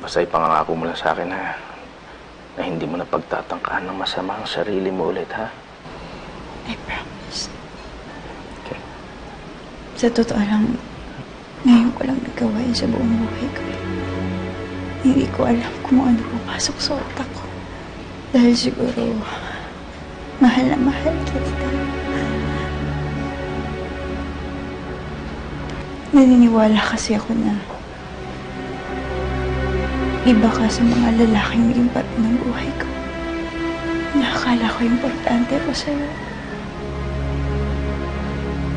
Basta ipangangako mo lang sa akin, ha? Na hindi mo na pagtatangkaan ng masama ang sarili mo ulit, ha? I promise. Okay. Sa totoo lang, ngayon ko lang nagawa yun sa buong buhay ko. Hindi ko alam kung ano pumasok sa utak ko. Dahil siguro, mahal na mahal kita. Naniniwala kasi ako na iba ka sa mga lalaking naging parte ng buhay ko. Nakakala ko importante ako sa'yo.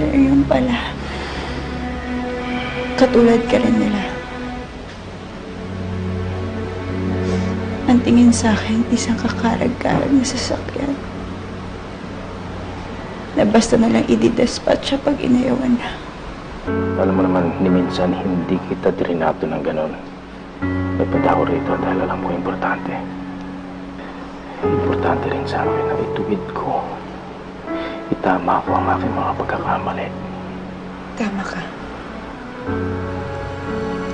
Pero yun pala, katulad ka rin nila. Ang tingin sa akin, isang kakarag-karag na sasakyan. Na basta na lang i-dispatch siya pag inayawan na. Alam mo naman, ni minsan hindi kita trinato ng ganon. May pada ko rito dahil alam ko importante. Importante rin sa akin na ituwid ko. Itama ko ang aking mga pagkakamali. Tama ka.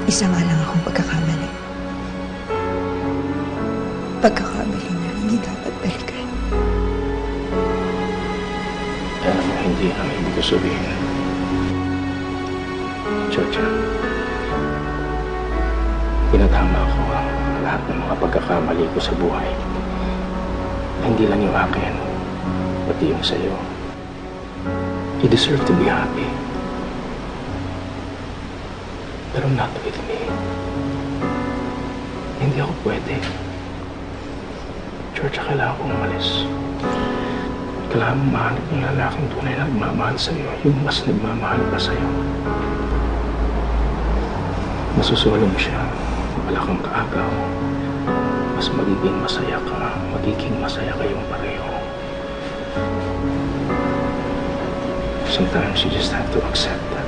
Isa nga lang akong pagkakamali. Pagkakamali na hindi dapat balikan. Alam mo, hindi ang ibig ko sabihin. Georgia, pinatama ko ang lahat ng mga pagkakamali ko sa buhay. Hindi lang yung akin, pati yung sa'yo. You deserve to be happy. Pero not with me. Hindi ako pwede. Georgia, kailangan kong umalis. Kailangan mong mahanap ng lalaking tunay na nagmamahal sa'yo. Yung mas nagmamahal pa sa'yo. Masusulong siya. Wala kang kaagaw. Mas magiging masaya ka. Magiging masaya kayong pareho. Sometimes you just have to accept that.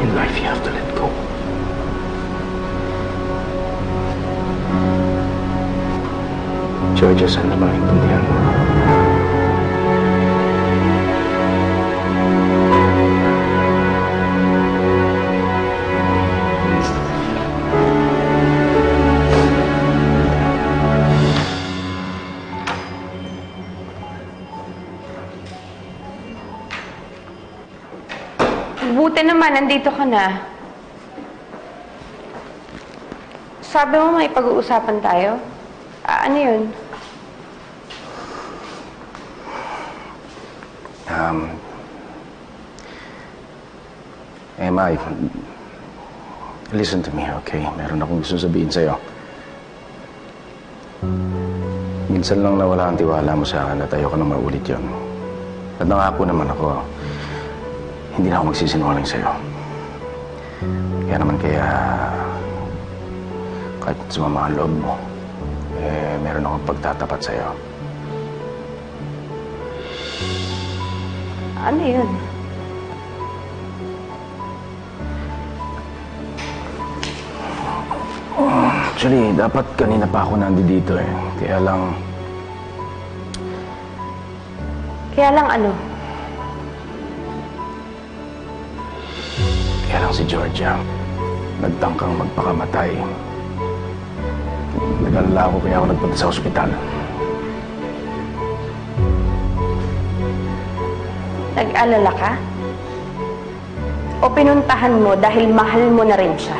In life, you have to let go. Georgia, sana maintindihan mo. Buti naman, nandito ka na. Sabi mo may pag-uusapan tayo? Ano yun? Emma, listen to me, okay? Meron akong gusto sabihin sa'yo. Minsan lang nawala ang tiwala mo sa akin at ayoko na maulit yun. At nangako naman ako, hindi na ako magsisinungaling sa'yo. Kaya naman kahit sumama ang loob mo, meron akong pagtatapat sa'yo. Ano yun? Actually, dapat kanina pa ako nandito eh. Kaya lang ano? Kaya lang si Georgia, nagtangkang magpakamatay. Nag-alala ako kaya ako nagpunta sa ospital. Nag-alala ka? O pinuntahan mo dahil mahal mo na rin siya?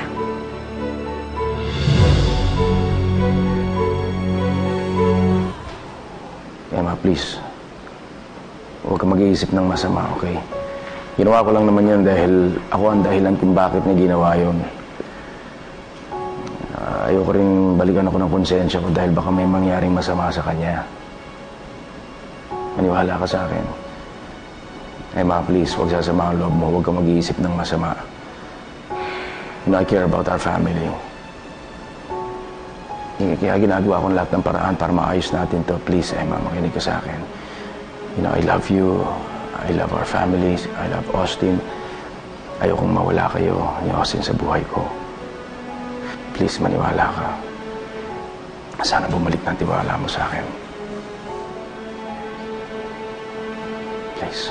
Emma, please. Huwag ka mag-iisip ng masama, okay? Ginawa ko lang naman yun dahil ako ang dahilan kung bakit niya ginawa yun. Ayoko rin balikan ako ng konsensya ko dahil baka may mangyaring masama sa kanya. Maniwala ka sa akin. Emma, please, huwag sasama ang loob mo. Huwag ka mag-iisip ng masama. You know, I care about our family. Kaya ginagawa ko lahat ng paraan para maayos natin to. Please, Emma, makinig ka sa akin. You know, I love you. I love our families. I love Austin. Ayokong mawala kayo ni Austin sa buhay ko. Please, maniwala ka. Sana bumalik ng tiwala mo sa akin. Please.